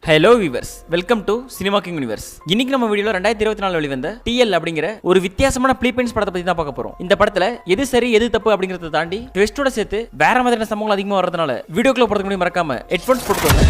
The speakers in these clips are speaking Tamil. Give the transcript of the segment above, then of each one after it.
Hello viewers, welcome to cinema king universe. இன்னைக்கு நம்ம வீடியோல 2024 வெளிவந்த டிஎல் அப்படிங்கிற ஒரு வித்தியாசமான பிலிப்பைன்ஸ் படத்தை பத்தி தான் பார்க்க போறோம். இந்த படத்துல எது சரி எது தப்பு அப்படிங்கறத தாண்டி ட்விஸ்டோட சேர்த்து வேற மாதிரியான சம்பவங்கள் அதிகமா வரதுனால வீடியோக்குள்ள போறதுக்கு முன்னாடி மறக்காம ஹெட்ஃபோன்ஸ் போட்டுக்கோங்க.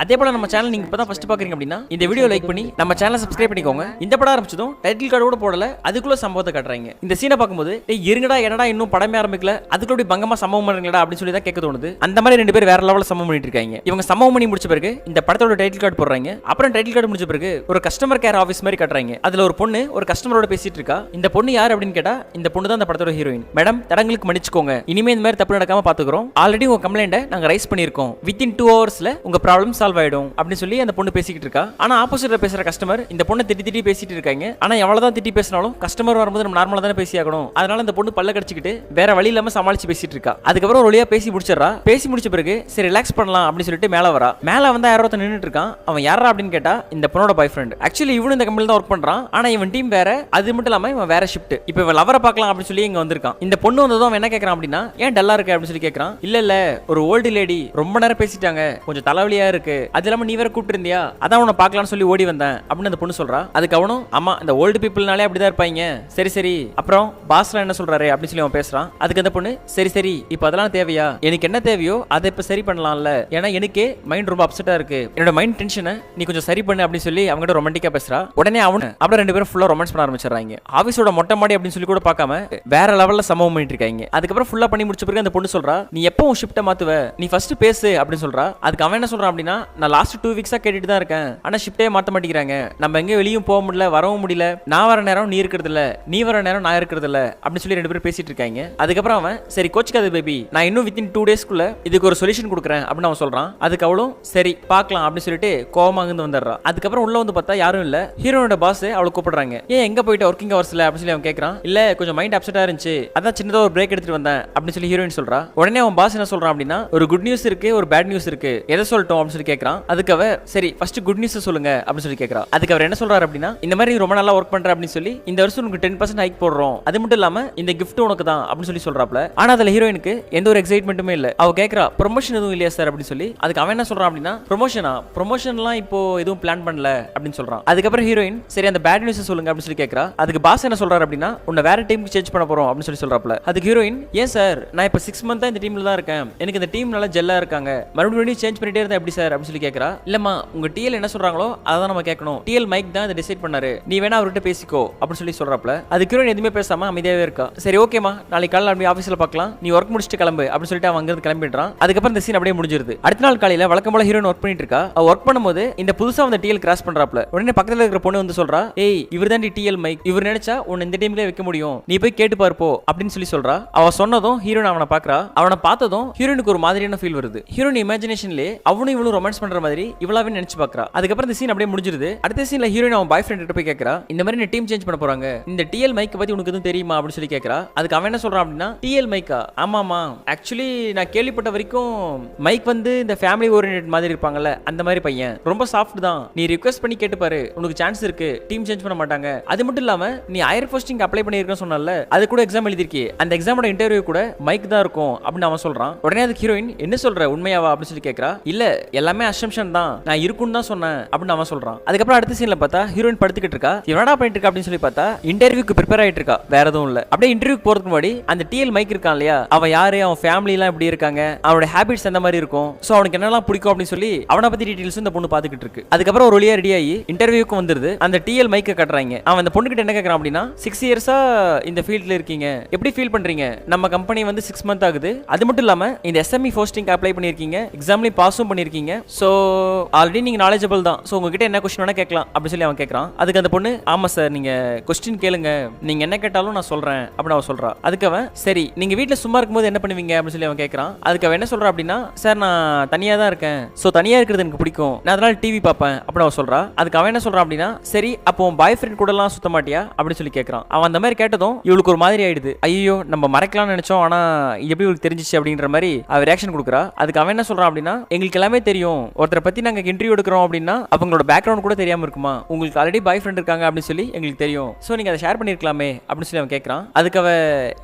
அதே போல நம்ம சேனல் நீங்க இப்பதான் ஃபர்ஸ்ட் பாக்குறீங்க அப்படின்னா இந்த வீடியோ லைக் பண்ணி நம்ம சேனலை சப்ஸ்கிரைப் பண்ணிக்கோங்க. இந்த படம் ஆரம்பிச்சதும் டைட்டில் கார்டு கூட போடல, அதுக்குள்ள சம்பவத்தை காட்டுறாங்க. இந்த சீனை பார்க்கும்போது இருங்கடா என்னடா இன்னும் படமே ஆரம்பிக்கல, அதுக்குள்ள பங்கமா சம்பவம் பண்ணுங்களா அப்படின்னு சொல்லி தான் கேட்க தோணுது. அந்த மாதிரி ரெண்டு பேர் வேற லெவல்ல சம்பவம் பண்ணிட்டு இருக்காங்க. இவங்க சம்பவம் பண்ணி முடிச்ச பிறகு இந்த படத்தோட டைட்டில் கார்டு போடுறாங்க. அப்புறம் டைட்டில் கார்டு முடிச்ச பிறகு ஒரு கஸ்டமர் கேர் ஆஃபீஸ் மாதிரி காட்டுறாங்க. அதுல ஒரு பொண்ணு ஒரு கஸ்டமரோட பேசிட்டு இருக்கா. இந்த பொண்ணு யார் அப்படின்னு கேட்டா இந்த பொண்ணு தான் இந்த படத்தோட ஹீரோயின். மேடம், தடங்களுக்கு மன்னிச்சுக்கோங்க, இனிமே இந்த மாதிரி தப்பு நடக்காம பாத்துக்கிறோம். ஆல்ரெடி உங்க கம்ப்ளைண்ட்டை நாங்க ரைஸ் பண்ணிருக்கோம். வித்தின் 2 hours உங்க ப்ராப்ளம் சால்வ் ஆயிடும் அப்படின்னு அந்த பொண்ணு பேசிக்கிட்டு இருக்கா. ஆனா ஆப்போசிட்ல பேசுற கஸ்டமர் இந்த பொண்ணை திட்டி பேசிட்டு இருக்காங்க. ஆனா எவ்வளவுதான் திட்டி பேசினாலும் கஸ்டமர் வரும்போது நம்ம நார்மலா தானே பேசியாகணும். அதனால இந்த பொண்ணு பல்ல கடிச்சிக்கிட்டு வேற வழி இல்லாம சமாளிச்சு பேசிட்டு இருக்கா. அதுக்கப்புறம் ஒரு வழியா பேசி முடிச்சிடறா. பேசி முடிச்ச பிறகு சரி ரிலாக்ஸ் பண்ணலாம் அப்படின்னு சொல்லிட்டு மேல வரா. மேல வந்து யாரோ ஒருத்தன் நின்னுட்டு இருக்கான். அவன் யாரா அப்படின்னு கேட்டா இந்த பொண்ணோட பாய் ஃப்ரெண்ட். ஆக்சுவலி இவனும் இந்த கம்பெனில தான் ஒர்க் பண்றான். ஆனா இவன் டீம் வேற, அது மட்டும் இல்லாம இவன் வேற ஷிஃப்ட். இப்போ இவன் லவரை பார்க்கலாம் அப்படின்னு சொல்லி இங்க வந்திருக்கான். இந்த பொண்ணு வந்ததும் அவன் என்ன கேட்கறான் அப்படின்னா, ஏன் டல்லா இருக்கு அப்படின்னு சொல்லி கேட்கறான். இல்ல ஒரு ஓல்டு லேடி ரொம்ப நேரம் பேசிட்டாங்க, கொஞ்சம் தலைவலியா இருக்கு, அது இல்லாம நீ வேற கூப்பிட்டு இருந்தியா, அதான் உன்னை பார்க்கலாம்னு சொல்லி ஓடி வந்தேன் அப்படின்னு அந்த பொண்ணு சொல்றா. அதுக்கு அவனும் ஆமா இந்த ஓல்டு பீப்புள்னாலே அப்படிதான் இருப்பாங்க, சரி அப்புறம் பாஸ்லாம் என்ன சொல்றாரு அப்படின்னு சொல்லி அவன் பேசுறான். அதுக்கு அந்த பொண்ணு சரி இப்போ அதெல்லாம் தேவையா, எனக்கு என்ன தேவையோ அதை இப்ப சரி பண்ணலாம்ல, ஏன்னா எனக்கே மைண்ட் ரொம்ப அப்செட்டா இருக்கு, என்னோட மைண்ட் டென்ஷனை நீ கொஞ்சம் சரி பண்ணு அப்படின்னு சொல்லி அவங்ககிட்ட ரொமான்டிக்கா பேசுறா. உடனே அவனு அப்புறம் ரெண்டு பேரும் ஃபுல்லா ரொமான்ஸ் பண்ண ஆரம்பிச்சிடறாங்க. ஆபீஸோட மொட்டை மாடி அப்படின்னு சொல்லி கூட பார்க்காம வேற லெவல்ல சம்பவம் பண்ணிட்டு இருக்காங்க. அதுக்கப்புறம் ஃபுல்லா பண்ணி முடிச்ச பிறகு அந்த பொண்ணு சொல்றா, நீ எப்போ உன் ஷிஃப்ட்டை மாத்துவ, நீ ஃபர்ஸ்ட் பேசு அப்படின்னு சொல்றா. அதுக்கு அவன் என்ன சொல்றான் அப்படின்னா, நான் லாஸ்ட் 2 weeks கேட்டுட்டு தான் இருக்கேன், ஆனா ஷிஃப்ட்டே மாத்த மாட்டேங்கிறாங்க, நம்ம எங்க வெளியும் போக முடியல வரவும் முடியல, நான் வர நேரம் நீ இருக்கிறது இல்ல, நீ வர நேரம் நான் இருக்கிறது இல்ல அப்படின்னு சொல்லி ரெண்டு பேரும் பேசிட்டு இருக்காங்க. அதுக்கப்புறம் அவன் சரி கோச்சிக்காத பேபி, நான் இன்னும் வித்தின் 2 daysக்குள்ள இதுக்கு ஒரு சொல்யூஷன் கொடுக்குறேன் அப்படின்னு அவன் சொல்றான். அதுக்கு அவளும் சரி பார்க்கலாம் அப்படின்னு சொல்லிட்டு கோவமா இருந்து வந்துடுறா. அதுக்கப்புறம் உள்ள வந்து பார்த்தா யாரும் இல்ல. ஹீரோனோட பாஸ் அவளை கூப்பிடுறாங்க. ஏன் எங்க போயிட்டு ஒர்க்கிங் ஹவர்ஸ்ல அப்படின்னு சொல்லி அவன் கேட்கறான். இல்ல கொஞ்சம் மைண்ட் அப்செட்டா இருந்துச்சு, அதான் சின்னதா ஒரு பிரேக் எடுத்துட்டு வந்தேன் அப்படின்னு சொல்லி ஹீரோயின் சொல்றா. உடனே அவன் பாஸ் என்ன சொல்றான் அப்படின்னா, ஒரு குட் நியூஸ் இருக்கு ஒரு பேட் நியூஸ் இருக்கு, எதை சொல்லட்டும் அப்படின்னு சொல்லி கேட்கறான். அதுக்கு அவ சரி ஃபர்ஸ்ட் குட் நியூஸ் சொல்லுங்க அப்படின்னு சொல்லி கேட்கறா. அதுக்கு அவர் என்ன சொல்றாரு அப்படின்னா, இந்த மாதிரி ரொம்ப நல்லா ஒர்க் பண்ற அப்படின்னு சொல்லி இந்த வருஷம் உனக்கு 10% ஹைக் போடுறோம், அது மட்டும் இல்லாம இந்த கிஃப்ட் உனக்கு தான் அப்படின்னு சொல்லி சொல்றாப்ல. ஆனா அதுல ஹீரோயினுக்கு எந்த ஒரு எக்ஸைட்மெண்ட்டுமே இல்ல. அவ கேட்கறா ப்ரொமோஷன் எதுவும் இல்லையா சார் அப்படின்னு சொல்லி. அதுக்கு அவன் என்ன சொல்றான் அப்படின்னா, ப்ரொமோஷன்லாம் இப்போ எதுவும் பிளான் பண்ணல அப்படின்னு சொல்றான். அதுக்கப்புறம் ஹீரோயின் சரி அந்த பேட் நியூஸ் சொல்லுங்க அப்படின்னு சொல்லி கேட்கறா. அதுக்கு பாஸ் என்ன சொல்றாரு அப்படின்னா, உன்னை வேற டீமுக்கு சேஞ்ச் பண்ண போறோம் அப்படின்னு சொல்லி சொல்றாப்ல. அதுக்கு ஹீரோயின் ஏன் சார், நான் இப்ப 6 months இந்த டீம்ல தான் இருக்கேன், எனக்கு இந்த டீம் நல்லா ஜெல்லா இருக்காங்க, மறுபடியும் சேஞ்ச் பண்ணிட்டே இருந்தா எப்படி சார் அப்படின்னு சொல்லி கேட்கறா. இல்லம்மா உங்க டிஎல் என்ன சொல்றாங்களோ அதான் நம்ம கேட்கணும், டிஎல் மைக் தான் இதை டிசைட் பண்ணாரு, நீ வேணா அவர்கிட்ட பேசிக்கோ அப்படின்னு சொல்லி சொல்றாப்ல. அதுக்கு ஹீரோயின் எதுவுமே பேசாம அமைதியாவே இருக்கா. சரி ஓகேமா, நாளைக்கு காலையில அப்படியே ஆஃபீஸ்ல பார்க்கலாம், நீ ஒர்க் முடிச்சுட்டு கிளம்பு அப்படின்னு சொல்லிட்டு அவன் அங்கிருந்து கிளம்பிடுறான். அதுக்கப்புறம் இந்த சீன் அப்படியே முடிஞ்சிருது. அடுத்த நாள் காலையில வழக்கம் போல ஹீரோயின் ஒர்க் பண்ணிட்டு இருக்கா. அவ ஒர்க் பண்ணும்போது இந்த புதுசா வந்து டிஎல் கிராஸ் பண்றாப்ல. உடனே பக்கத்துல இருக்கிற பொண்ணு வந்து சொல்றா, ஏய் இவர் தான் டிஎல் மைக், இவர் நினைச்சா உன்னை இந்த டீம்லயே வைக்க முடியும், நீ போய் கேட்டு பார்ப்போ அப்படின்னு சொல்லி சொல்றா. அவ சொன்னதும் ஹீரோயின் அவனை பாக்குறா. அவனை பார்த்ததும் ஹீரோயினுக்கு ஒரு மாதிரியான ஃபீல் வருது. ஹீரோயின் இமேஜினேஷன்லயே அவனும் இவளும் ரொமான்ஸ் பண்ற மாதிரி இவளாவே நினைச்சு பாக்குறா. அதுக்கப்புறம் இந்த சீன் அப்படியே முடிஞ்சிருது. அடுத்த சீன்ல ஹீரோயின் அவன் பாய் ஃப்ரெண்ட் கிட்ட போய் கேக்குறா, இந்த மாதிரி நீ டீம் சேஞ்ச் பண்ண போறாங்க, இந்த டிஎல் மைக் பத்தி உனக்கு எதுவும் தெரியுமா அப்படின்னு சொல்லி கேக்குறா. அதுக்கு அவன் என்ன சொல்றான் அப்படின்னா, டிஎல் மைக்கா, ஆமாமா ஆக்சுவலி நான் கேள்விப்பட்ட வரைக்கும் மைக் வந்து இந்த ஃபேமிலி ஓரியன்டட் மாதிரி இருப்பாங்கல்ல, அந்த மாதிரி பையன் ரொம்ப சாஃப்ட் தான், நீ ரிக்வெஸ்ட் பண்ணி கேட்டு பாரு, உனக்கு சான்ஸ் இருக்கு, டீம் சேஞ்ச் பண்ண மாட்டாங்க. அது மட்டும் இல்லாம நீ ஹையர் போஸ்டிங் அப்ளை பண்ணிருக்கேன்னு சொன்னல, அது கூட எக்ஸாம் எழுதிருக்கே, அந்த எக்ஸாமோட இன்டர்வியூ கூட மைக் தான் இருக்கும் அப்படின்னு அவன் சொல்றான். உடனே அதுக்கு ஹீரோயின் என்ன சொல்ற உண்மையாவா அப்படின்னு சொல்லி கேக்குறா. இல்ல எல்லாமே அசம்ஷன் தான், நான் இருக்குன்னு தான் சொன்னேன் அப்படின்னு அவன் சொல்றான். அதுக்கப்புறம் அடுத்த சீன்ல பார்த்தா ஹீரோயின் படுத்துக்கிட்டு இருக்கா. என்னடா பண்ணிட்டு இருக்கா அப்படின்னு சொல்லி பார்த்தா இன்டர்வியூக்கு ப்ரிப்பேர் ஆயிட்டு இருக்கா, வேற எதுவும் இல்ல. அப்படியே இன்டர்வியூக்கு போறதுக்கு முன்னாடி அந்த டிஎல் மைக் இருக்கான் இல்லையா, அவன் யாரு, அவன் ஃபேமிலி எல்லாம் எப்படி இருக்காங்க, அவனோட ஹேபிட்ஸ் எந்த மாதிரி இருக்கும், சோ அவனுக்கு என்னெல்லாம் பிடிக்கும் அப்படின்னு சொல்லி அவனை பத்தி டீடைல்ஸ் இந்த பொண்ணு பாத்துக்கிட்டு இருக்கு. அதுக்கப்புறம் ஒரு வழியா ரெடி ஆகி இன்டர்வியூக்கு வந்துருது. அந்த டிஎல் மைக்க கட்டுறாங்க. அவன் அந்த பொண்ணு கிட்ட என்ன கேட்கறான் அப்படின்னா, 6 years இந்த ஃபீல்ட்ல இருக்கீங்க, எப்படி ஃபீல் பண்றீங்க, நம்ம கம்பெனி வந்து 6 months ஆகுது, அது மட்டும் இல்லாம இந்த எஸ்எம்இ போஸ்டிங் அப்ளை பண்ணிருக்கீங்க, எக்ஸாம்லயும் பாஸும் பண்ணிருக்கீங்க, சோ ஆல்ரெடி நீங்க நாலேஜபிள் தான், சோ உங்ககிட்ட என்ன क्वेश्चन வேணா கேட்கலாம் அப்படி சொல்லி அவன் கேட்கறான். அதுக்கு அந்த பொண்ணு ஆமா சார் நீங்க क्वेश्चन கேளுங்க, நீங்க என்ன கேட்டாலும் நான் சொல்றேன் அப்படின்னு அவன் சொல்றா. அதுக்கு அவன் சரி நீங்க வீட்ல சும்மா இருக்கும்போது என்ன பண்ணுவீங்க அப்படின்னு சொல்லி அவன் கேட்கறான். அதுக்கு அவன் என்ன சொல்றா அப்படின்னா, சார் நான் தனியா தான் இருக்கேன், சோ தனியா இருக்கிறது எனக்கு பிடிக்கும், நான் அதனால டிவி பார்ப்பேன் அப்படின்னு அவன் சொல்றா. அதுக்கு அவன் என்ன சொல்றான் அப்படின்னா, சரி அப்போ உன் பாய் ஃப்ரெண்ட் கூட எல்லாம் சுத்த மாட்டியா அப்படின்னு சொல்லி கேட்கறான். அவன் அந்த மாதிரி கேட்டதும் இவளுக்கு ஒரு மாதிரி ஆயிடுது. ஐயோ நம்ம மறைக்கலாம்னு நினைச்சோம், ஆனா எப்படி இவளுக்கு தெரிஞ்சிச்சு அப்படின்ற மாதிரி அவ ரியாக்ஷன் கொடுக்குறா. அதுக்கு அவன் என்ன சொல்றான் அப்படின்னா, எங்களுக்கு எல்லாமே தெரியும், ஒருத்தரை பத்தி நாங்க இன்டர்வியூ எடுக்கிறோம் அப்படின்னா அவங்களோட பேக்ரவுண்ட் கூட தெரியாம இருக்குமா, உங்களுக்கு ஆல்ரெடி பாய் ஃப்ரெண்ட் இருக்காங்க அப்படின்னு சொல்லி எங்களுக்கு தெரியும், சோ நீங்க அதை ஷேர் பண்ணிருக்கலாமே அப்படின்னு சொல்லி அவன் கேட்கறான். அதுக்கு அவ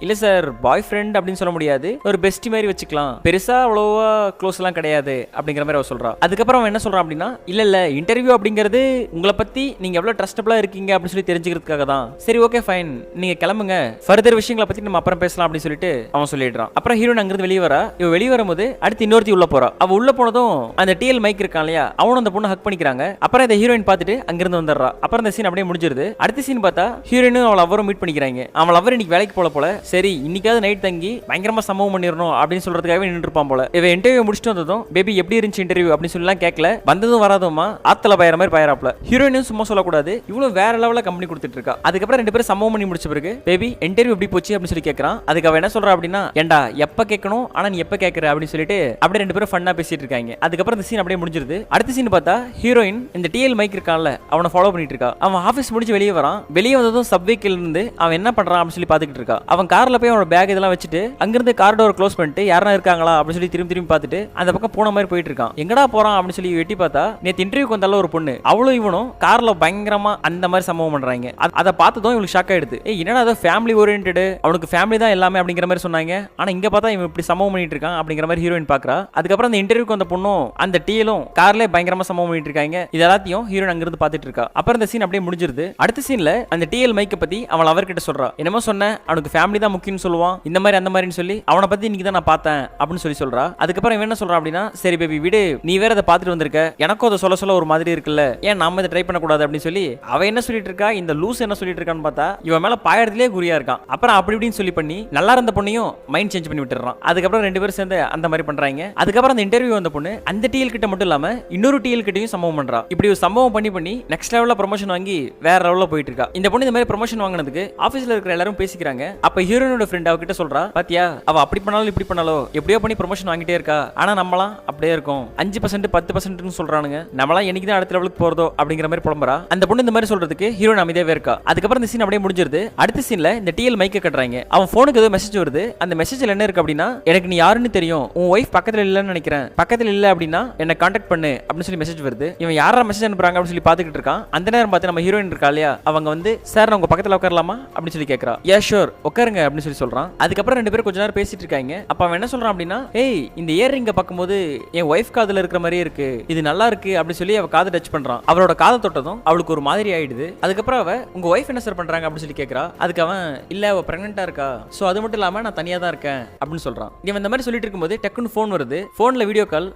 இல்ல சார் பாய் ஃப்ரெண்ட் அப்படின்னு சொல்ல முடியாது, ஒரு பெஸ்ட் மாதிரி வச்சுக்கலாம், பெருசா அவ்வளோவா க்ளோஸ் எல்லாம் கிடையாது அப்படிங்கிற மாதிரி அவ சொல்றா. அதுக்கப்புறம் அவன் என்ன சொல்றான் அப்படின்னா இல்ல இன்டர்வியூ அப்படிங்கிறது உங்களை பத்தி நீங்க எவ்வளவு ட்ரஸ்டபிளா இருக்கீங்க அப்படின்னு சொல்லி தெரிஞ்சுக்கிறதுக்காக தான். சரி ஓகே ஃபைன், நீங்க கிளம்புங்க, ஃபர்தர் விஷயங்களை பத்தி நம்ம அப்புறம் பேசலாம் அப்படின்னு சொல்லிட்டு அவன் சொல்லிடுறான். அப்புறம் ஹீரோயின் அங்கிருந்து வெளியே வரா. இவ வெளியே வரும்போது அடுத்து இன்னொருத்தி உள்ள போறா. அவ உள்ள போனதும் அந்த டிஎல் மைக் இருக்கான் இல்லையா, அவனும் அந்த பொண்ணு ஹக் பண்ணிக்கிறாங்க. அப்புறம் இந்த ஹீரோயின் பார்த்துட்டு அங்கிருந்து வந்துடுறா. அப்புறம் இந்த சீன் அப்படியே முடிஞ்சிருது. அடுத்த சீன் பார்த்தா ஹீரோயினும் அவள் அவரும் மீட் பண்ணிக்கிறாங்க. அவள் அவர் இன்னைக்கு வேலைக்கு போல சரி இன்னைக்காவது நைட் தங்கி பயங்கரமா சம்பவம் பண்ணிடணும் அப்படின்னு சொல்றதுக்காகவே நின்று இருப்பான் போல. இவ இன்டர்வியூ முடிச்சுட்டு வந்ததும் பேபி எப்படி இருந்துச்சு இன்டர்வியூ அப்படின்னு சொல்லலாம் கேட்கல, வந்ததும் வராதுமா ஆத்தல பயற மாதிரி பயராப்ல. ஹீரோயினும் சும்மா சொல்லக்கூடாது, இவளும் வேற லெவல்ல கம்பெனி கொடுத்துட்டு இருக்கா. அதுக்கப்புறம் ரெண்டு பேரும் சம்பவம் பண்ணி முடிச்ச பிறகு பேபி இன்டர்வியூ எப்படி போச்சு அப்படின்னு சொல்லி கேட்கறான். அதுக்கு அவ என்ன சொல்றா அப்படின்னா ஏண்டா எப்ப கேட்கணும் ஆனா நீ எப்ப கேட்கற அப்படின்னு சொல்லிட்டு அப்படியே ரெண்டு பேரும் ஃபன்னா பேசிட்டு இருக்காங்க. அதுக்கப்புறம் இந்த சீன் அப்படியே முடிஞ்சிருது. அடுத்த சீன் பார்த்தா ஹீரோயின் இந்த டிஎல் மைக் இருக்கான்ல அவனை ஃபாலோ பண்ணிட்டு இருக்கா. அவன் ஆபீஸ் முடிஞ்சு வெளியே வரான். வெளியே வந்ததும் சப்வேக்கில் இருந்து அவன் என்ன பண்றான் அப்படின்னு சொல்லி பாத்துக்கிட்டு இருக்கா. அவன் கார்ல போய் அவனோட பேக் இதெல்லாம் வச்சுட்டு அங்கிருந்து கார் டோர் க்ளோஸ் பண்ணிட்டு யாரா இருக்காங்களா அப்படின்னு சொல்லி திரும்பி பார்த்துட்டு அந்த பக்கம் போன மாதிரி போயிட்டு இருக்கான். எங்கடா போறான் அப்படின்னு சொல்லி வெட்டி பார்த்தா நேத்து இன்டர்வியூக்கு வந்தால ஒரு பொண்ணு அவளும் இவனும் கார்ல பயங்கரமா அந்த மாதிரி சம்பவம் பண்றாங்க. அதை பார்த்ததும் இவங்களுக்கு ஷாக் ஆயிடுது. என்னடா அது ஃபேமிலி ஓரியன்டட், அவனுக்கு ஃபேமிலி தான் எல்லாமே அப்படிங்கிற மாதிரி சொன்னாங்க. ஆனா இங்க பார்த்தா இவன் இப்படி சம்பவம் பண்ணிட்டு இருக்கான் அப்படிங்கிற மாதிரி ஹீரோயின் பாக்குறா. அதுக்கப்புறம் அந்த இன்டர்வியூக்கு வந்த பொண்ணும் அந்த டிஎலும் கார்ல பயங்கரமா சம்பவம் பண்ணிட்டு இருக்காங்க. இது எல்லாத்தையும் ஹீரோயின் அங்கிருந்து பாத்துட்டு இருக்கா. அப்புறம் இந்த சீன் அப்படியே முடிஞ்சிருது. அடுத்த சீன்ல அந்த டிஎல் மைக்க பத்தி அவள் அவர்கிட்ட சொல்றா. என்னமோ சொன்ன அவனுக்கு ஃபேமிலி தான் முக்கியம்னு சொல்லுவான், இந்த மாதிரி அந்த மாதிரின்னு சொல்லி அவனை பத்தி இன்னைக்கு தான் நான் பார்த்தேன் அப்படின்னு சொல்லி சொல்றா. அதுக்கப்புறம் இவன் என்ன சொல்றான் அப்படின்னா சரி பேபி விடு, நீ வேற அதை பார்த்துட்டு வந்திருக்க, எனக்கும் அதை சொல்ல ஒரு மாதிரி இருக்குல்ல, ஏன் நாம இதை ட்ரை பண்ணக்கூடாது அப்படின்னு சொல்லி அவ என்ன சொல்லிட்டு இருக்கா. இந்த லூஸ் என்ன சொல்லிட்டு இருக்கான்னு பார்த்தா இவன் மேல பாயறதுலேயே குறியா இருக்கான். அப்புறம் அப்படி இப்படின்னு சொல்லி பண்ணி நல்லா இருந்த பொண்ணையும் மைண்ட் சேஞ்ச் பண்ணி விட்டுறான். அதுக்கப்புறம் ரெண்டு பேரும் சேர்ந்து அந்த மாதிரி பண்றாங்க. அதுக்கப்புறம் அந்த இன்டர்வியூ வந்த பொண்ணு அந்த டிஎல் கிட்ட மட்டும் இல்லாம இன்னொரு டிஎல் கிட்டையும் சம்பவம் பண்றா. இப்படி ஒரு சம்பவம் பண்ணி நெக்ஸ்ட் லெவல்ல ப்ரமோஷன் வாங்கி வேற லெவல்ல போயிட்டு இருக்கா. இந்த பொண்ணு இந்த மாதிரி ப்ரமோஷன் வாங்கினதுக்கு ஆபீஸ்ல இருக்கிற எல்லாரும் பேசிக்கிறாங்க. அப்ப ஹீரோயினோட ஃப்ரெண்ட் அவ கிட்ட சொல்றா, பாத்தியா அவ அப்படி பண்ணாலும் இப்படி பண்ணாலும் எப்படியோ பண்ணி ப்ரமோஷன் வாங்கிட்டே இருக்கா, ஆனா நம்மளாம் அப்படியே இருக்கும் 5% 10% சொல்றானுங்க, நம்மளாம் என்னைக்கு தான் அடுத்த லெவலுக்கு போறதோ அப்படிங்கிற மாதிரி புலம்புறா. அந்த பொண்ணு இந்த மாதிரி சொல்றதுக்கு ஹீரோயின் அமைதியாவே இருக்கா. அதுக்கப்புறம் இந்த சீன் அப்படியே முடிஞ்சிருது. அடுத்த சீன்ல இந்த டிஎல் மைக்க கட்டுறாங்க. அவன் போனுக்கு ஏதோ மெசேஜ் வருது. அந்த மெசேஜ்ல என்ன இருக்கு அப்படின்னா எனக்கு நீ யாருன்னு தெரியும், உன் ஒய்ஃப் பக்கத்துல இல்லன்னு நினைக்கிறேன், பக்கத்துல இல்ல அப்படின்னா என்ன கான்டாக்ட் பண்ணு அப்படின்னு சொல்லி மெசேஜ் வருது. இவன் யாரா மெசேஜ் அனுப்புறாங்க அப்படின்னு சொல்லி பாத்துக்கிட்டு இருக்கான். அந்த நேரம் பார்த்து நம்ம ஹீரோயின் இருக்கா இல்லையா, அவங்க வந்து சார் நான் உங்க பக்கத்துல உட்காரலாமா அப்படின்னு சொல்லி கேட்கறா. யா ஷூர் உட்காருங்க அப்படின்னு சொல்லி சொல்றான். அதுக்கப்புறம் ரெண்டு பேரும் கொஞ்ச நேரம் பேசிட்டு இருக்காங்க. அப்ப அவன் என்ன சொல்றான் அப்படின்னா ஏய் இந்த இயர்ரிங்க பார்க்கும்போது என் ஒய்ஃப் காதுல இருக்கிற மாதிரியே இருக்கு, இது நல்லா இருக்கு அப்படின்னு சொல்லி அவ காதை டச் பண்றான். அவளோட காதை தொட்டதும் அவளுக்கு ஒரு மாதிரி ஆயிடுது. அதுக்கப்புறம் அவ உங்க ஒய்ஃப் என்ன சார் பண்றாங்க அப்படின்னு சொல்லி கேட்கறா. அதுக்கு அவன் இல்ல அவ பிரெக்னெண்டா இருக்கா, சோ அது மட்டும் இல்லாம நான் தனியா தான் இருக்கேன் அப்படின்னு சொல்றான். இவன் இந்த மாதிரி சொல்லிட்டு இருக்கும்போது டக்குன்னு போன் வருது. போன்ல வீடியோ கால்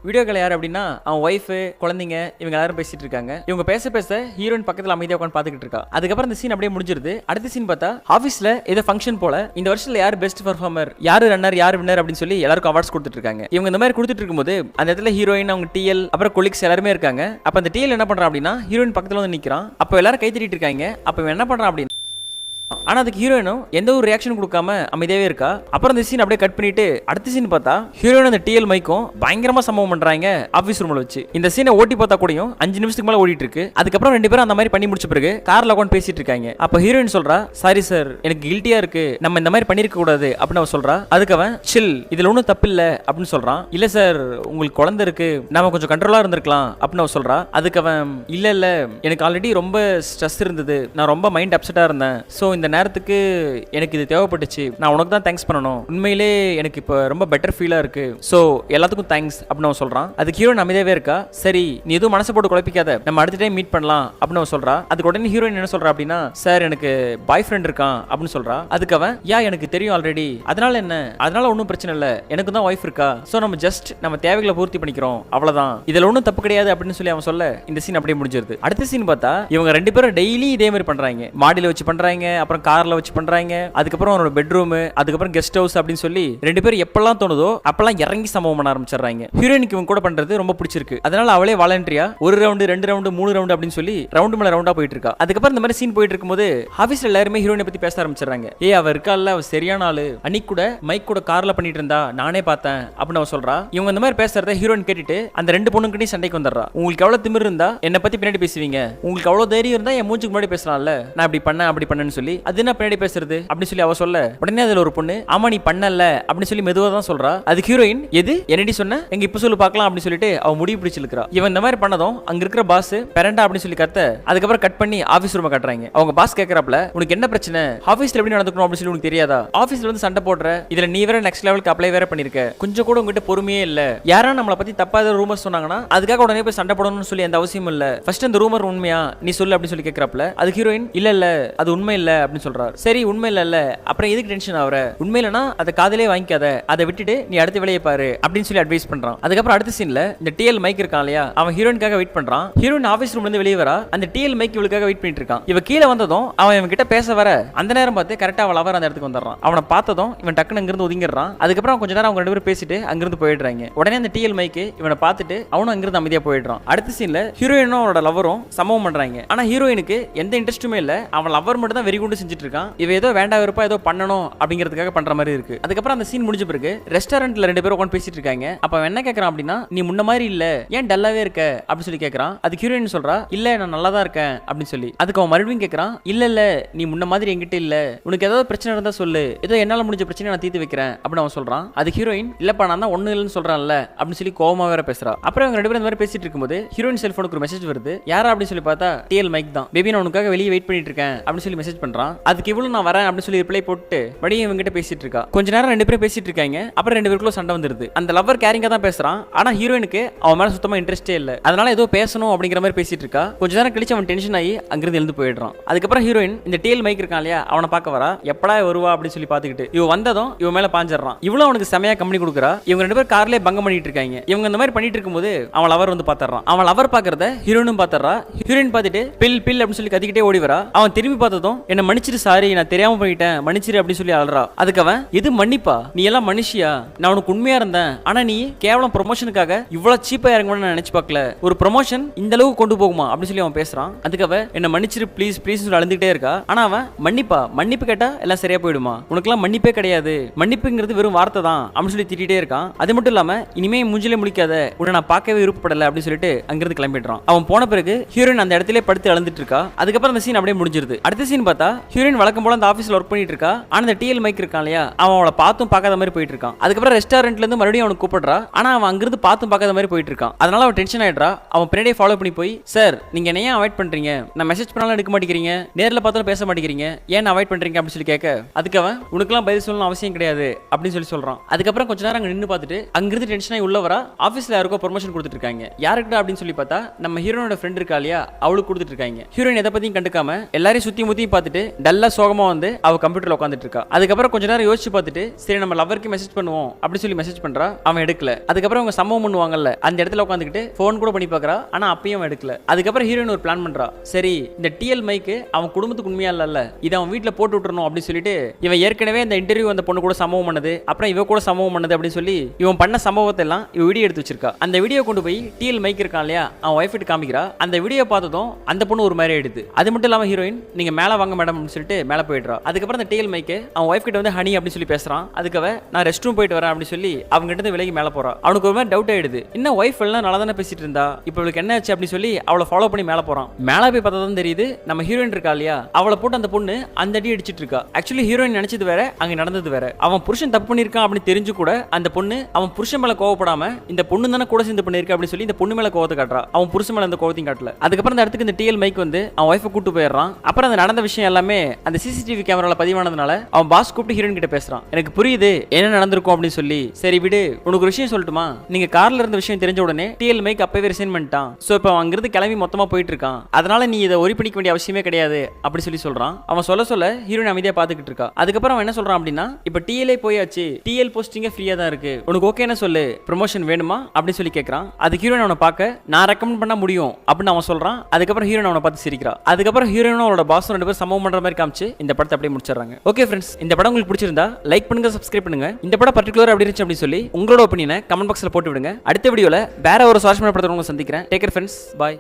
யார் அப்படின்னா அவன் ஒய்ஃப் குழந்தைங்க இவங்க எல்லாரும் பேசிட்டு இருக்காங்க. இவங்க பேச ஹீரோயின் பக்கத்துல அமைதியா உட்கார்ந்து பாத்துக்கிட்டு இருக்கா. அதுக்கப்புறம் இந்த சீன் அப்படியே முடிஞ்சிருது. அடுத்த சீன் பார்த்தா ஆபீஸ்ல ஏதோ ஃபங்க்ஷன் போல இந்த வருஷத்துல யார் பெஸ்ட் பெர்ஃபார்மர், யார் ரன்னர், யார் வின்னர் அப்படின்னு சொல்லி எல்லாருக்கும் அவார்ட்ஸ் கொடுத்துட்டு இருக்காங்க. இவங்க இந்த மாதிரி கொடுத்துட்டு இருக்கும்போது அந்த இடத்துல ஹீரோயின் அவங்க டிஎல் அப்புறம் கொலிக்ஸ் எல்லாருமே இருக்காங்க. அப்ப அந்த டிஎல் என்ன பண்றான் அப்படின்னா ஹீரோயின் பக்கத்துல வந்து நிக்கிறான். அப்ப எல்லாரும் கை தட்டிட்டு இருக்காங்க. அப்ப என்ன பண்றான் அப்படின்னா ஆனா அதுக்கு ஹீரோயினும் எந்த ஒரு ரியாக்ஷன் கொடுக்காம அமைதியாவே இருக்கா. அப்புறம் இந்த சீன் அப்படியே கட் பண்ணிட்டு அடுத்த சீன் பார்த்தா ஹீரோயின் அந்த டிஎல் மைக்கும் பயங்கரமா சம்பவம் பண்றாங்க ஆபீஸ் ரூம்ல வச்சு. இந்த சீனை ஓட்டி பார்த்தா கூடயும் 5 நிமிஷத்துக்கு மேல ஓடிட்டு இருக்கு. அதுக்கப்புறம் ரெண்டு பேரும் அந்த மாதிரி பண்ணி முடிச்ச பிறகு கார்ல உட்காந்து பேசிட்டு இருக்காங்க. அப்ப ஹீரோயின் சொல்றா சாரி சார் எனக்கு கில்ட்டியா இருக்கு, நம்ம இந்த மாதிரி பண்ணிருக்க கூடாது அப்படின்னு அவ சொல்றா. அதுக்கு அவன் சில் இதுல ஒன்றும் தப்பு இல்ல அப்படின்னு சொல்றான். இல்ல சார் உங்களுக்கு குழந்தை இருக்கு, நம்ம கொஞ்சம் கண்ட்ரோலா இருந்திருக்கலாம் அப்படின்னு அவ சொல்றா. அதுக்கு அவன் இல்ல எனக்கு ஆல்ரெடி ரொம்ப ஸ்ட்ரெஸ் இருந்தது, நான் ரொம்ப மைண்ட் அப்செட்டா இருந்தேன், சோ இந்த நேரத்துக்கு எனக்கு இது தேவைப்பட்டுச்சு, நான் உனக்கு தான் தேங்க்ஸ் பண்ணணும், உண்மையிலே எனக்கு இப்போ ரொம்ப பெட்டர் ஃபீலா இருக்கு, சோ எல்லாத்துக்கும் தேங்க்ஸ் அப்படின்னு அவன் சொல்றான். அதுக்கு ஹீரோயின் அமைதியாவே இருக்கா. சரி நீ எதுவும் மனசை போட்டு குழப்பிக்காத, நம்ம அடுத்த டைம் மீட் பண்ணலாம் அப்படின்னு அவன் சொல்றா. அதுக்கு உடனே ஹீரோயின் என்ன சொல்றா அப்படின்னா சார் எனக்கு பாய் ஃப்ரெண்ட் இருக்கான் அப்படின்னு சொல்றா. அதுக்கு அவன் எனக்கு தெரியும் ஆல்ரெடி, அதனால என்ன, அதனால ஒன்றும் பிரச்சனை இல்லை, எனக்கு தான் ஒய்ஃப் இருக்கா, சோ நம்ம ஜஸ்ட் நம்ம தேவைகளை பூர்த்தி பண்ணிக்கிறோம் அவ்வளவுதான், இதுல ஒன்றும் தப்பு கிடையாது அப்படின்னு சொல்லி அவன் சொல்ல இந்த சீன் அப்படியே முடிஞ்சிருது. அடுத்த சீன் பார்த்தா இவங்க ரெண்டு பேரும் டெய்லி இதே மாதிரி பண்றாங்க. மாடியில வச்சு பண்றாங்க, அப்புறம் கார்ல வச்சு பண்றாங்க, அதுக்கப்புறம் அவனோட பெட்ரூம், அதுக்கப்புறம் கெஸ்ட் ஹவுஸ் அப்படின்னு சொல்லி ரெண்டு பேரும் எப்பெல்லாம் தோணுதோ அப்பெல்லாம் இறங்கி சம்பவம் பண்ண ஆரம்பிச்சிடுறாங்க. ஹீரோயினுக்கு இவங்க கூட பண்றது ரொம்ப பிடிச்சிருக்கு. அதனால அவளே வாலண்டரியா ஒரு ரவுண்டு 2 ரவுண்டு 3 ரவுண்டு அப்படின்னு சொல்லி ரவுண்டு மேல ரவுண்டா போயிட்டு இருக்கா. அதுக்கப்புறம் இந்த மாதிரி சீன் போயிட்டு இருக்கும்போது ஆபீஸ்ல எல்லாருமே ஹீரோயினை பத்தி பேச ஆரம்பிச்சிடுறாங்க. அவ இருக்கால அவ சரியான ஆளு, அன்னைக்கு கூட மைக் கூட கார்ல பண்ணிட்டு இருந்தா நானே பார்த்தேன் அப்படின்னு அவ சொல்றா. இவங்க இந்த மாதிரி பேசுறத ஹீரோயின் கேட்டுட்டு அந்த ரெண்டு பொண்ணுங்கிட்டையும் சண்டைக்கு வந்துடுறா. உங்களுக்கு எவ்வளவு திமிரு இருந்தா என்ன பத்தி பின்னாடி பேசுவீங்க, உங்களுக்கு அவ்வளவு தைரியம் இருந்தா என் மூஞ்சுக்கு முன்னாடி பேசலாம்ல, நான் இப்படி பண்ண அப்படி பண்ணேன்னு சொல்லி அது அது என்ன பின்னாடி பேசுறது அப்படின்னு சொல்லி அவ சொல்ல, உடனே அதுல ஒரு பொண்ணு ஆமா நீ பண்ணல அப்படின்னு சொல்லி மெதுவா தான் சொல்றா. அது ஹீரோயின் எது என்னடி சொன்ன எங்க இப்ப சொல்லு பார்க்கலாம் அப்படின்னு சொல்லிட்டு அவ முடிவு பிடிச்சிருக்கா. இவன் இந்த மாதிரி பண்ணதும் அங்க இருக்கிற பாஸ் பெரண்டா அப்படின்னு சொல்லி கத்த, அதுக்கப்புறம் கட் பண்ணி ஆபீஸ் ரூம் காட்டுறாங்க. அவங்க பாஸ் கேக்குறாப்ல, உனக்கு என்ன பிரச்சனை, ஆபீஸ்ல எப்படி நடந்துக்கணும் அப்படின்னு சொல்லி உனக்கு தெரியாதா, ஆபீஸ்ல வந்து சண்டை போடுற, இதுல நீ வேற நெக்ஸ்ட் லெவலுக்கு அப்ளை வேற பண்ணிருக்க, கொஞ்சம் கூட உங்ககிட்ட பொறுமையே இல்ல, யாரா நம்மள பத்தி தப்பா ஏதாவது ரூமர் சொன்னாங்கன்னா அதுக்காக உடனே போய் சண்டை போடணும்னு சொல்லி எந்த அவசியம் இல்ல, ஃபர்ஸ்ட் அந்த ரூமர் உண்மையா நீ சொல்லு அப்படின்னு சொல்லி கேக்குறாப்ல. அது ஹீரோயின் இல்ல அது உண்மை இல்ல அப்படின்னு சொல்றாரு. சரி உண்மை இல்ல அப்புறம் எதுக்கு டென்ஷன் ஆவற, உண்மை இல்லனா அதை காதலே வாங்கிக்காத, அதை விட்டுட்டு நீ அடுத்த வேலையை பாரு அப்படின்னு சொல்லி அட்வைஸ் பண்றான். அதுக்கப்புறம் அடுத்த சீன்ல இந்த டிஎல் மைக் இருக்கான் இல்லையா, அவன் ஹீரோயினுக்காக வெயிட் பண்றான். ஹீரோயின் ஆபீஸ் ரூம்ல இருந்து வெளியே வரா, அந்த டிஎல் மைக் இவளுக்காக வெயிட் பண்ணிட்டு இருக்கான். இவ கீழே வந்ததும் அவன் இவன் கிட்ட பேச வர அந்த நேரம் பார்த்து கரெக்டா அவள் அவர் அந்த இடத்துக்கு வந்துடுறான். அவனை பார்த்ததும் இவன் டக்குன்னு அங்கிருந்து ஒதுங்கிடுறான். அதுக்கப்புறம் கொஞ்ச நேரம் அவங்க ரெண்டு பேரும் பேசிட்டு அங்கிருந்து போயிடுறாங்க. உடனே அந்த டிஎல் மைக்கு இவனை பார்த்துட்டு அவனும் அங்கிருந்து அமைதியா போயிடுறான். அடுத்த சீன்ல ஹீரோயினும் அவனோட லவரும் சம்பவம் பண்றாங்க. ஆனா ஹீரோயினுக்கு எந்த இன்ட்ரெஸ்ட்டுமே இல்ல, அவன் லவர் மட்டும் தான் வெறி குண்டு செஞ்சுட்டு இருக்கான். இவ ஏதோ வேண்டா வெறுப்பா ஏதோ பண்ணணும் அப்படிங்கிறதுக்காக பண்ற மாதிரி இருக்கு. அதுக்கப்புறம் அந்த சீன் முடிஞ்ச பிறகு ரெஸ்டாரண்ட்ல ரெண்டு பேரும் உட்காந்து பேசிட்டு இருக்காங்க. அப்ப அவன் என்ன கேட்கறான் அப்படின்னா, நீ முன்ன மாதிரி இல்ல, ஏன் டல்லாவே இருக்க அப்படின்னு சொல்லி கேட்கறான். அது ஹீரோயின் சொல்றா, இல்ல நான் நல்லா தான் இருக்கேன் அப்படின்னு சொல்லி. அதுக்கு அவன் மறுபடியும் கேட்கறான், இல்ல நீ முன்ன மாதிரி என்கிட்ட இல்ல, உனக்கு ஏதாவது பிரச்சனை இருந்தா சொல்லு, ஏதோ என்னால முடிஞ்ச பிரச்சனை நான் தீர்த்து வைக்கிறேன் அப்படின்னு அவன் சொல்றான். அது ஹீரோயின் இல்லப்பா நான் தான் ஒண்ணு இல்லைன்னு சொல்றான்ல அப்படின்னு சொல்லி கோவமா வேற பேசுறா. அப்புறம் அவங்க ரெண்டு பேரும் இந்த மாதிரி பேசிட்டு இருக்கும்போது ஹீரோயின் செல்போனுக்கு ஒரு மெசேஜ் வருது. யாரா அப்படின்னு சொல்லி பார்த்தா டிஎல் மைக் தான். பேபி நான் உனக்காக வெளியே வெயிட் பண்ணிட்டு இருக்கேன் அப்படின்னு சொல்லி மெசேஜ் பண்றான். அதுக்கு இவ்வளவு நான் வரேன் அப்படின்னு சொல்லி ரிப்ளை போட்டு மறுபடியும் இவங்க கிட்ட பேசிட்டு இருக்கா. கொஞ்ச நேரம் ரெண்டு பேரும் பேசிட்டு இருக்காங்க. அப்புறம் ரெண்டு பேருக்குள்ள சண்டை வந்துருது. அந்த லவர் கேரிங்கா தான் பேசுறான். ஆனா ஹீரோயினுக்கு அவன் மேல சுத்தமா இன்ட்ரெஸ்டே இல்ல. அதனால ஏதோ பேசணும் அப்படிங்கிற மாதிரி பேசிட்டு இருக்கா. கொஞ்ச நேரம் கழிச்சு அவன் டென்ஷன் ஆகி அங்கிருந்து எழுந்து போயிடுறான். அதுக்கப்புறம் ஹீரோயின் இந்த டிஎல் மைக் இருக்கான் இல்லையா, அவனை பார்க்க வரா. எப்படா வருவா அப்படின்னு சொல்லி பாத்துக்கிட்டு இவ வந்ததும் இவன் மேல பாஞ்சிடறான். இவ்வளவு அவனுக்கு செமையா கம்பெனி கொடுக்குறா. இவங்க ரெண்டு பேரும் கார்லயே பங்கம் பண்ணிட்டு இருக்காங்க. இவங்க இந்த மாதிரி பண்ணிட்டு இருக்கும்போது அவன் லவர் வந்து பாத்துறான். அவன் லவர் பாக்குறத ஹீரோயினும் பாத்துறா. ஹீரோயின் பார்த்துட்டு பில் பில் அப்படின்னு சொல்லி கத்திக்கிட்டே ஓடி வரா. அவன் திரும்பி பார்த்ததும் என்ன மன்னிச்சிரு, சாரி நான் தெரியாம போயிட்டேன், மன்னிச்சிரு அப்படின்னு சொல்லி அழறா. அதுக்கு அவன் இது மன்னிப்பா, நீ எல்லாம் மனுஷியா, நான் உனக்கு உண்மையா இருந்தேன், ஆனா நீ கேவலம் ப்ரொமோஷனுக்காக இவ்வளவு சீப்பா இறங்கணும்னு நான் நினைச்சு பார்க்கல, ஒரு ப்ரொமோஷன் இந்த அளவுக்கு கொண்டு போகுமா அப்படின்னு சொல்லி அவன் பேசுறான். அதுக்கு அவன் என்ன மன்னிச்சிரு ப்ளீஸ் ப்ளீஸ் சொல்லி அழுந்துகிட்டே இருக்கா. ஆனா அவன் மன்னிப்பா, மன்னிப்பு கேட்டா எல்லாம் சரியா போயிடுமா, உனக்கெல்லாம் மன்னிப்பே கிடையாது, மன்னிப்புங்கிறது வெறும் வார்த்தை தான் அப்படின்னு சொல்லி திட்டிட்டே இருக்கான். அது மட்டும் இல்லாம இனிமே மூஞ்சிலே முடிக்காத, உன்னை நான் பார்க்கவே விருப்பப்படல அப்படின்னு சொல்லிட்டு அங்கிருந்து கிளம்பிடுறான். அவன் போன பிறகு ஹீரோயின் அந்த இடத்துல படுத்து அழுந்துட்டு இருக்கா. அதுக்கப்புறம் அந்த சீன் அப்படியே முடிஞ்சிருது. அடுத்த சீன் பார்த்தா ஹீரோயின் வழக்கம் போல அந்த ஆபீஸ்ல ஒர்க் பண்ணிட்டு இருக்கா. ஆனா அந்த டிஎல் மைக் இருக்கான் இல்லையா, அவன் அவளை பார்த்தும் பார்க்காத மாதிரி போயிட்டு இருக்கான். அதுக்கப்புறம் ரெஸ்டாரண்ட்ல இருந்து மறுபடியும் அவனுக்கு கூப்பிடுறா. ஆனா அவன் அங்கிருந்து பார்த்தும் பார்க்காத மாதிரி போயிட்டு இருக்கான். அதனால அவன் டென்ஷன் ஆயிடுறா. அவன் பின்னாடியே ஃபாலோ பண்ணி போய், சார் நீங்க என்ன ஏன் அவாய்ட் பண்றீங்க, நான் மெசேஜ் பண்ணாலும் எடுக்க மாட்டேங்கிறீங்க, நேர்ல பார்த்தாலும் பேச மாட்டேங்கிறீங்க, ஏன் அவாய்ட் பண்றீங்க அப்படின்னு சொல்லி கேட்க, அதுக்கு அவன் உனக்குலாம் பதில் சொல்லணும் அவசியம் கிடையாது அப்படின்னு சொல்லி சொல்றான். அதுக்கப்புறம் கொஞ்ச நேரம் அங்க நின்று பார்த்துட்டு அங்கிருந்து டென்ஷன் ஆகி உள்ள வரா. ஆபீஸ்ல யாருக்கோ ப்ரொமோஷன் கொடுத்துட்டு இருக்காங்க. யாருக்கிட்ட அப்படின்னு சொல்லி பார்த்தா நம்ம ஹீரோனோட ஃப்ரெண்ட் இருக்கா இல்லையா, அவளுக்கு கொடுத்துட்டு இருக்காங்க. ஹீரோயின் எதை பத்தியும் கண்டுக்காம எல்லாரையும் சுத்தி முத்தி பார்த்துட்டு டல்லா சோகமா வந்து அவ கம்ப்யூட்டர்ல உட்காந்துட்டு இருக்கா. அதுக்கப்புறம் கொஞ்ச நேரம் யோசிச்சு பார்த்துட்டு சரி நம்ம லவருக்கு மெசேஜ் பண்ணுவோம் அப்படின்னு சொல்லி மெசேஜ் பண்றா. அவன் எடுக்கல. அதுக்கப்புறம் அவங்க சம்பவம் பண்ணுவாங்கல்ல அந்த இடத்துல உட்காந்துக்கிட்டு போன் கூட பண்ணி பார்க்கறா. ஆனா அப்பயும் எடுக்கல. அதுக்கப்புறம் ஹீரோயின் ஒரு பிளான் பண்றா. சரி இந்த டிஎல் மைக்கு அவன் குடும்பத்துக்கு உண்மையா இல்ல, இதை அவன் வீட்டுல போட்டு விட்டுறணும் அப்படின்னு சொல்லிட்டு இவன் ஏற்கனவே இந்த இன்டர்வியூ அந்த பொண்ணு கூட சம்பவம் பண்ணது, அப்புறம் இவ கூட சம்பவம் பண்ணது அப்படின்னு சொல்லி இவன் பண்ண சம்பவத்தை எல்லாம் இவ வீடியோ எடுத்து வச்சிருக்கா. அந்த வீடியோ கொண்டு போய் டிஎல் மைக் இருக்கான் இல்லையா, அவன் ஒய்ஃப் கிட்ட காமிக்கிறா. அந்த வீடியோ பார்த்ததும் அந்த பொண்ணு ஒரு மாதிரி எடுத்து. அது மட்டும் இல்லாம ஹீரோயின் நீங்க மேல வாங்க மேடம் அப்படின்னு சொல்லிட்டு மேல போயிடுறா. அதுக்கப்புறம் அந்த டிஎல் மைக்கு அவன் ஒய்ஃப் கிட்ட வந்து ஹனி அப்படின்னு சொல்லி பேசுறான். அதுக்காக நான் ரெஸ்ட் ரூம் போயிட்டு வரேன் அப்படின்னு சொல்லி அவங்க கிட்ட விலகி மேல போறா. அவனுக்கு ஒரு மாதிரி டவுட் ஆயிடுது, இன்னும் ஒய்ஃப் எல்லாம் நல்லா தானே பேசிட்டு இருந்தா, இப்போ இவளுக்கு என்ன ஆச்சு அப்படின்னு சொல்லி அவளை ஃபாலோ பண்ணி மேல போறான். மேல போய் பார்த்தா தான் தெரியுது நம்ம ஹீரோயின் இருக்கா இல்லையா, அவளை போட்டு அந்த பொண்ணு அந்த அடி அடிச்சிட்டு இருக்கா. ஆக்சுவலி ஹீரோயின் நினைச்சது வேற, அங்க நடந்தது வேற. அவன் புருஷன் தப்பு பண்ணிருக்கான் அப்படின்னு தெரிஞ்சு கூட அந்த பொண்ணு அவன் புருஷன் மேல கோவப்படாம இந்த பொண்ணு தானே கூட சேர்ந்து பண்ணிருக்கா அப்படின்னு சொல்லி இந்த பொண்ணு மேல கோவத்தை காட்டுறா. அவன் புருஷன் மேல அந்த கோவத்தையும் காட்டல. அதுக்கப்புறம் அந்த இடத்துக்கு இந்த டிஎல் மைக் வந்து அவன் ஒய்ஃபை கூட்டு போயிடுறான். அப்புறம் அந்த நடந்த விஷயம் எல்லாமே அந்த சிசிடிவி கேமரால பதிவானதுனால அவன் பாஸ் கூப்பிட்டு ஹீரோயின் கிட்ட பேசுறான். எனக்கு புரியுது என்ன நடந்திருக்கும் அப்படின்னு சொல்லி, சரி விடு உனக்கு ஒரு விஷயம் சொல்லட்டுமா, நீங்க கார்ல இருந்த விஷயம் தெரிஞ்ச உடனே டிஎல் மைக் அப்பவே ரிசைன் பண்ணிட்டான். சோ இப்போ அவன் அங்கிருந்து கிளம்பி மொத்தமா போயிட்டு இருக்கான். அதனால நீ இதை ஒரி பண்ணிக்க வேண்டிய அவசியமே கிடையாது அப்படி சொல்லி சொல்றான். அவன் சொல்ல ஹீரோயின் அமைதியா பாத்துக்கிட்டு இருக்கா. அதுக்கப்புறம் அவன் என்ன சொல்றான் அப்படின்னா, இப்ப டிஎல்ஏ போயாச்சு, டிஎல் போஸ்டிங்க ஃப்ரீயா தான் இருக்கு, உனக்கு ஓகே என்ன சொல்லு, ப்ரமோஷன் வேணுமா அப்படின்னு சொல்லி கேட்கறான். அதுக்கு ஹீரோயின் அவனை பார்க்க நான் ரெக்கமெண்ட் பண்ண முடியும் அப்படின்னு அவன் சொல்றான். அதுக்கப்புறம் ஹீரோயின் அவனை பார்த்து சிரிக்கிறா. அதுக்கப்புறம் ஹீரோயினும் அவளோட பாஸும் ரெண்டு பேரும் சம்பவம் பண்ற மாதிரி காமிச்சு இந்த படத்தை அப்படியே முடிச்சிடறாங்க. ஓகே ஃப்ரெண்ட்ஸ், இந்த படம் உங்களுக்கு பிடிச்சிருந்தா லைக் பண்ணுங்க, சப்ஸ்கிரைப் பண்ணுங்க. இந்த படம் பர்டிகுலர் அப்படி இருந்துச்சு அப்படின்னு சொல்லி உங்களோட ஒப்பீனியனை கமெண்ட் பாக்ஸ்ல போட்டு விடுங்க. அடுத்த வீடியோல வேற ஒரு சுவாரஸ்யமான படத்தை உங்களை சந்திக்கிறேன். டேக் கேர் ஃப்ரெண்ட்ஸ், பாய்.